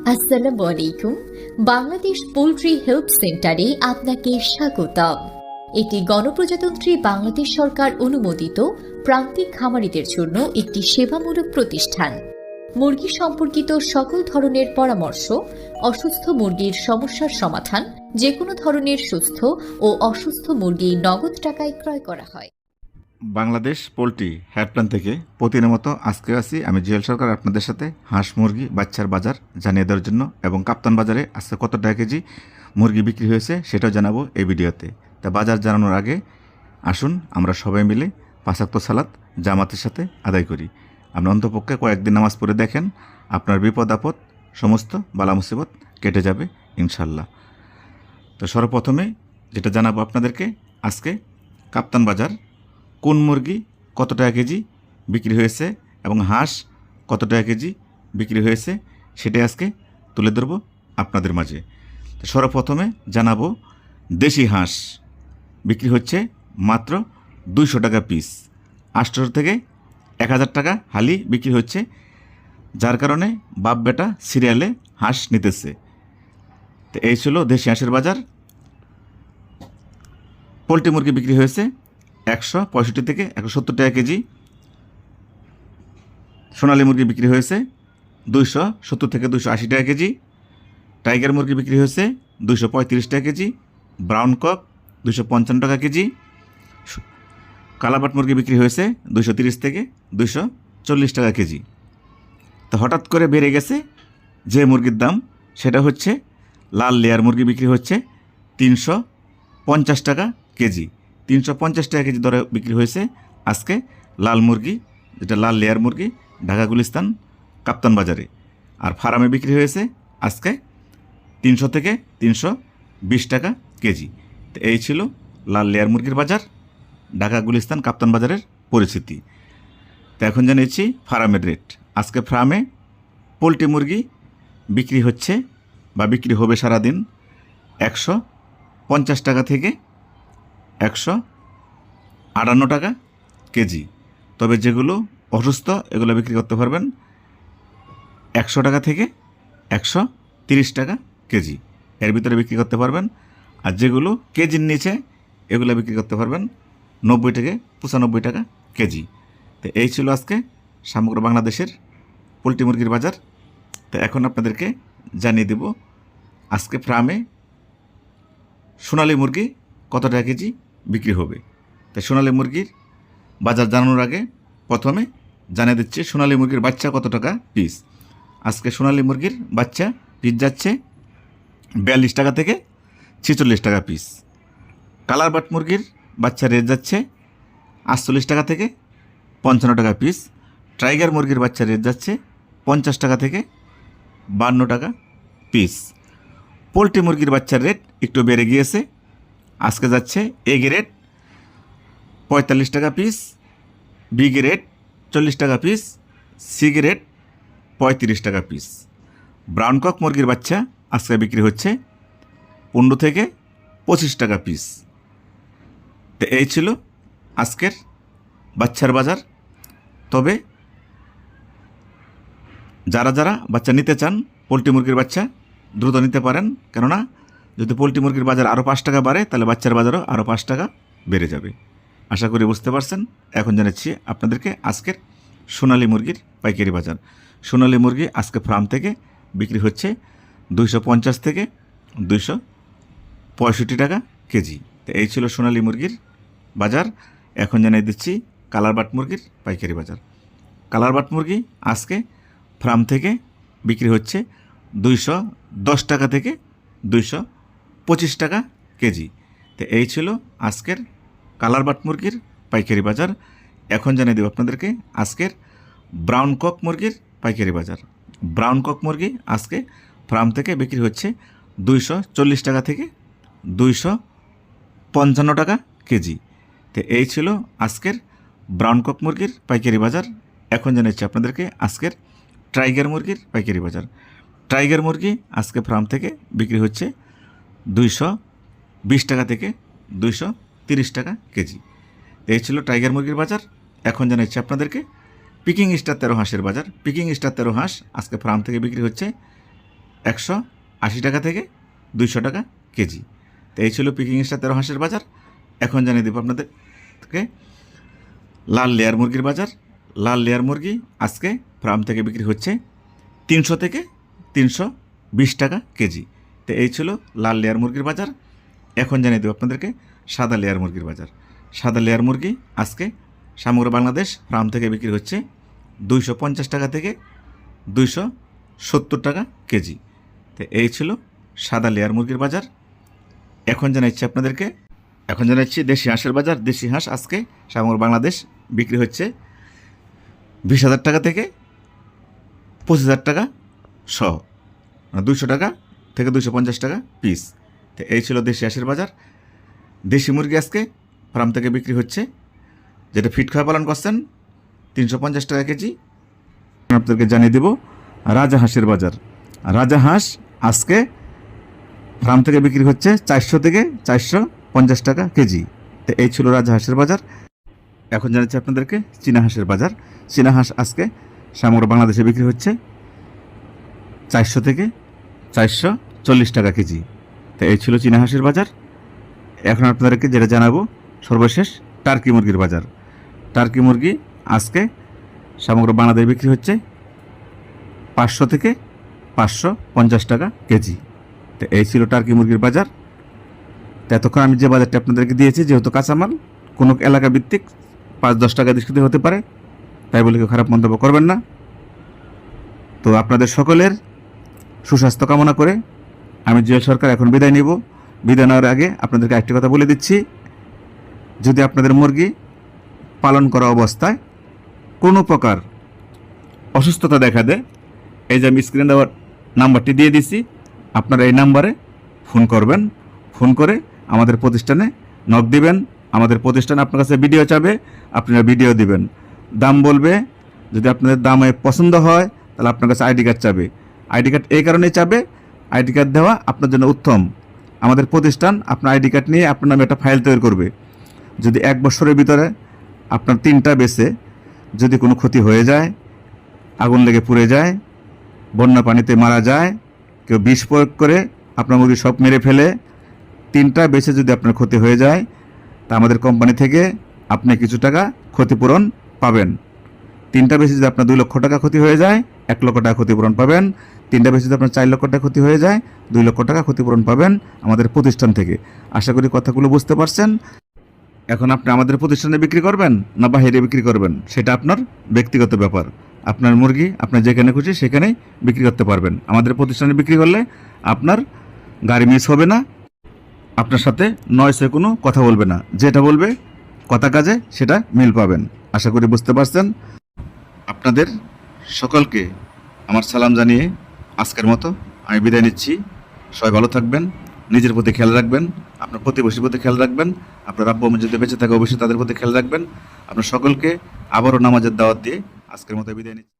আসসালামু আলাইকুম। Bangladesh poultry help সেন্টারে আপনাকে স্বাগতম। এটি গণপ্রজাতন্ত্রী বাংলাদেশ সরকার অনুমোদিত প্রান্তিক খামারিদের জন্য একটি সেবামূলক প্রতিষ্ঠান। মুরগি সম্পর্কিত সকল ধরনের পরামর্শ, অসুস্থ মুরগির সমস্যার সমাধান, যে কোনো ধরনের সুস্থ ও অসুস্থ মুরগি নগদ টাকায় ক্রয় করা হয়। বাংলাদেশ পোলট্রি হেল্পলাইন থেকে প্রতিদিনের মতো আজকে আসি আমি জুয়েল সরকার আপনাদের সাথে হাঁস মুরগি বাচ্চার বাজার জানিয়ে দেওয়ার জন্য এবং কাপ্তান বাজারে আজকে কত টাকা কেজি মুরগি বিক্রি হয়েছে সেটাও জানাবো এই ভিডিওতে। তা বাজার জানানোর আগে আসুন আমরা সবাই মিলে 5 ওয়াক্ত সালাত জামাতের সাথে আদায় করি। আপনি অন্তপক্ষে কয়েকদিন নামাজ পড়ে দেখেন, আপনার বিপদ আপদ সমস্ত বালা মুসিবত কেটে যাবে ইনশাল্লাহ। তো সর্বপ্রথমে যেটা জানাবো আপনাদেরকে, আজকে কাপ্তান বাজার কোন মুরগি কত টাকা কেজি বিক্রি হয়েছে এবং হাঁস কত টাকা কেজি বিক্রি হয়েছে সেটাই আজকে তুলে ধরব আপনাদের মাঝে। তো সর্বপ্রথমে জানাবো দেশি হাঁস বিক্রি হচ্ছে মাত্র 200 টাকা পিস, 800 থেকে 1000 টাকা হালি বিক্রি হচ্ছে, যার কারণে বাপ বেটা সিরিয়ালে হাঁস নিতেছে। তো এই ছিল দেশি হাঁসের বাজার। পোলট্রি মুরগি বিক্রি হয়েছে 165 থেকে 170 টাকা কেজি। সোনালী মুরগি বিক্রি হয়েছে 270 থেকে 280 টাকা কেজি। টাইগার মুরগি বিক্রি হয়েছে 235 টাকা কেজি। ব্রাউন কক 255 টাকা কেজি। কালাবাট মুরগি বিক্রি হয়েছে 230 থেকে 240 টাকা কেজি। তো হঠাৎ করে বেড়ে গেছে যে মুরগির দাম, সেটা হচ্ছে লাল লেয়ার মুরগি বিক্রি হচ্ছে 350 টাকা কেজি। 350 টাকা কেজি দরে বিক্রি হয়েছে আজকে লাল মুরগি, যেটা লাল লেয়ার মুরগি, ঢাকা গুলিস্তান কাপ্তান বাজারে। আর ফার্মে বিক্রি হয়েছে আজকে 300 থেকে 320 টাকা কেজি। তো এই ছিল লাল লেয়ার মুরগির বাজার, ঢাকা গুলিস্তান কাপ্তান বাজারের পরিস্থিতি। তো এখন জানিয়েছি ফার্মের রেট। আজকে ফার্মে পোলট্রি মুরগি বিক্রি হচ্ছে বা বিক্রি হবে সারাদিন 150 টাকা থেকে 158 টাকা কেজি। তবে যেগুলো অসুস্থ এগুলো বিক্রি করতে পারবেন 100 টাকা থেকে 130 টাকা কেজি, এর ভিতরে বিক্রি করতে পারবেন। আর যেগুলো কেজির নিচে এগুলো বিক্রি করতে পারবেন 90 থেকে 95 টাকা কেজি। তো এই ছিল আজকে সমগ্র বাংলাদেশের পোলট্রি মুরগির বাজার। তো এখন আপনাদেরকে জানিয়ে দেব আজকে ফার্মে সোনালী মুরগি কত টাকা কেজি বিক্রি হবে। তাই সোনালী মুরগির বাজার জানানোর আগে প্রথমে জানিয়ে দিচ্ছি সোনালী মুরগির বাচ্চা কত টাকা পিস। আজকে সোনালী মুরগির বাচ্চা পিস যাচ্ছে 42 টাকা থেকে 46 টাকা পিস। কালার বাট মুরগির বাচ্চা রেট যাচ্ছে 48 টাকা থেকে 55 টাকা পিস। টাইগার মুরগির বাচ্চা রেট যাচ্ছে 50 টাকা থেকে 52 টাকা পিস। পোলট্রি মুরগির বাচ্চার রেট একটু বেড়ে গিয়েছে, আজকে যাচ্ছে এ গ্রেড 45 টাকা পিস, বি গ্রেড 40 টাকা পিস, সি গ্রেড 35 টাকা পিস। ব্রাউন কক মুরগির বাচ্চা আজকে বিক্রি হচ্ছে 15 থেকে 25 টাকা পিস। তো এই ছিল আজকের বাচ্চার বাজার। তবে যারা যারা বাচ্চা নিতে চান পোলট্রি মুরগির বাচ্চা দ্রুত নিতে পারেন, কেননা যদি পোলট্রি মুরগির বাজার আরও 5 টাকা বাড়ে তাহলে বাচ্চার বাজারও আরও 5 টাকা বেড়ে যাবে। আশা করি বুঝতে পারছেন। এখন জানাচ্ছি আপনাদেরকে আজকের সোনালী মুরগির পাইকারি বাজার। সোনালী মুরগি আজকে ফার্ম থেকে বিক্রি হচ্ছে 250 থেকে 265 টাকা কেজি। তো এই ছিল সোনালী মুরগির বাজার। এখন জানিয়ে দিচ্ছি কালার বাট মুরগির পাইকারি বাজার। কালার বাট মুরগি আজকে ফার্ম থেকে বিক্রি হচ্ছে 210 টাকা থেকে 225 টাকা কেজি। তো এই ছিল আজকের কালার বাট মুরগির পাইকারি বাজার। এখন জানিয়ে দেব আপনাদেরকে আজকের ব্রাউন কক মুরগির পাইকারি বাজার। ব্রাউন কক মুরগি আজকে ফার্ম থেকে বিক্রি হচ্ছে 240 টাকা থেকে 255 টাকা কেজি। তো এই ছিল আজকের ব্রাউন কক মুরগির পাইকারি বাজার। এখন জানাচ্ছি আপনাদেরকে আজকের টাইগার মুরগির পাইকারি বাজার। টাইগার মুরগি আজকে ফার্ম থেকে বিক্রি হচ্ছে 220 টাকা থেকে 230 টাকা কেজি। এই ছিল টাইগার মুরগির বাজার। এখন জানাচ্ছি আপনাদেরকে পিকিং স্টার 13 হাঁসের বাজার। পিকিং স্টার 13 হাঁস আজকে ফার্ম থেকে বিক্রি হচ্ছে 180 টাকা থেকে 200 টাকা কেজি। তো এই ছিল পিকিং স্টার 13 হাঁসের বাজার। এখন জানিয়ে দেবো আপনাদেরকে লাল লেয়ার মুরগির বাজার। লাল লেয়ার মুরগি আজকে ফার্ম থেকে বিক্রি হচ্ছে 300 থেকে 320 টাকা কেজি। তো এই ছিল লাল লেয়ার মুরগির বাজার। এখন জানিয়ে দেবো আপনাদেরকে সাদা লেয়ার মুরগির বাজার। সাদা লেয়ার মুরগি আজকে সমগ্র বাংলাদেশ ফার্ম থেকে বিক্রি হচ্ছে 250 টাকা থেকে 270 টাকা কেজি। তো এই ছিল সাদা লেয়ার মুরগির বাজার। এখন জানাচ্ছি দেশি হাঁসের বাজার। দেশি হাঁস আজকে সমগ্র বাংলাদেশ বিক্রি হচ্ছে 20,000 টাকা থেকে 25,000 টাকা সহ, 200 টাকা থেকে 250 টাকা পিস। তো এই ছিল দেশি হাঁসের বাজার। দেশি মুরগি আজকে ফার্ম থেকে বিক্রি হচ্ছে, যেটা ফিট খাওয়া পালন করছেন, 350 টাকা কেজি। আপনাদেরকে জানিয়ে দেব রাজা হাঁসের বাজার। রাজা হাঁস আজকে ফার্ম থেকে বিক্রি হচ্ছে 400 থেকে 450 টাকা কেজি। তো এই ছিল রাজা হাঁসের বাজার। এখন জানাচ্ছি আপনাদেরকে চীনা হাঁসের বাজার। চীনা হাঁস আজকে সমগ্র বাংলাদেশে বিক্রি হচ্ছে 400 থেকে 440 টাকা কেজি। তো এই ছিল চীনা হাঁসের বাজার। এখন আপনাদেরকে যেটা জানাবো সর্বশেষ টার্কি মুরগির বাজার। টার্কি মুরগি আজকে সমগ্র বাংলাদেশে বিক্রি হচ্ছে 500 থেকে 550 টাকা কেজি। তো এই ছিল টার্কি মুরগির বাজার। তো এতক্ষণ আমি যে বাজারটা আপনাদেরকে দিয়েছি, যেহেতু কাঁচামাল কোনো এলাকা ভিত্তিক 5-10 টাকা দৃষ্টিতে হতে পারে, তাই বলে কেউ খারাপ মন্তব্য করবেন না। তো আপনাদের সকলের সুস্বাস্থ্য কামনা করে আমি জুয়েল সরকার এখন বিদায় নিব। বিদায় নেওয়ার আগে আপনাদেরকে একটি কথা বলে দিচ্ছি, যদি আপনাদের মুরগি পালন করা অবস্থায় কোনো প্রকার অসুস্থতা দেখা দেয়, এই যে আমি স্ক্রিনে দেওয়ার নাম্বারটি দিয়ে দিছি, আপনারা এই নাম্বারে ফোন করবেন। ফোন করে আমাদের প্রতিষ্ঠানে নক দিবেন। আমাদের প্রতিষ্ঠান আপনার কাছে ভিডিও চাবে, আপনারা ভিডিও দিবেন। দাম বলবে, যদি আপনাদের দামে পছন্দ হয় তাহলে আপনার কাছে আইডি কার্ড চাবে। আইডি কার্ড এই কারণেই চাবে, আইডি কার্ড দেওয়া আপনার জন্য উত্তম। আমাদের প্রতিষ্ঠান আপনার আইডি কার্ড নিয়ে আপনার নামে একটা ফাইল তৈরি করবে। যদি 1 বছরের ভিতরে আপনার 3টা বেচে যদি কোনো ক্ষতি হয়ে যায়, আগুন লেগে পুড়ে যায়, বন্যা পানিতে মারা যায়, কেউ বিষ প্রয়োগ করে আপনার মুরগি সব মেরে ফেলে, 3টা বেচে যদি আপনার ক্ষতি হয়ে যায়, তা আমাদের কোম্পানি থেকে আপনি কিছু টাকা ক্ষতিপূরণ পাবেন। 3টা বেচে যদি আপনার 2 লক্ষ টাকা ক্ষতি হয়ে যায়, 1 লক্ষ টাকা ক্ষতিপূরণ পাবেন। 3টা বেচে যদি আপনার 4 লক্ষ টাকা ক্ষতি হয়ে যায়, 2 লক্ষ টাকা ক্ষতিপূরণ পাবেন আমাদের প্রতিষ্ঠান থেকে। আশা করি কথাগুলো বুঝতে পারছেন। এখন আপনি আমাদের প্রতিষ্ঠানে বিক্রি করবেন না বাইরে বিক্রি করবেন, সেটা আপনার ব্যক্তিগত ব্যাপার। আপনার মুরগি আপনার যেখানে খুশি সেখানেই বিক্রি করতে পারবেন। আমাদের প্রতিষ্ঠানে বিক্রি করলে আপনার গাড়ি মিস হবে না, আপনার সাথে নয়সে কোনো কথা বলবে না, যেটা বলবে কথা কাজে সেটা মিল পাবেন। আশা করি বুঝতে পারছেন। আপনাদের সকলকে আমার সালাম জানিয়ে আজকের মতো আমি বিদায় নিচ্ছি। সবাই ভালো থাকবেন, নিজের প্রতি খেয়াল রাখবেন, আপনার প্রতিবেশীর প্রতি খেয়াল রাখবেন, আপনার আব্বু আম্মু যদি বেঁচে থাকে অবশ্যই তাদের প্রতি খেয়াল রাখবেন। আপনার সকলকে আবারও নামাজের দাওয়াত দিয়ে আজকের মতো বিদায় নিচ্ছি।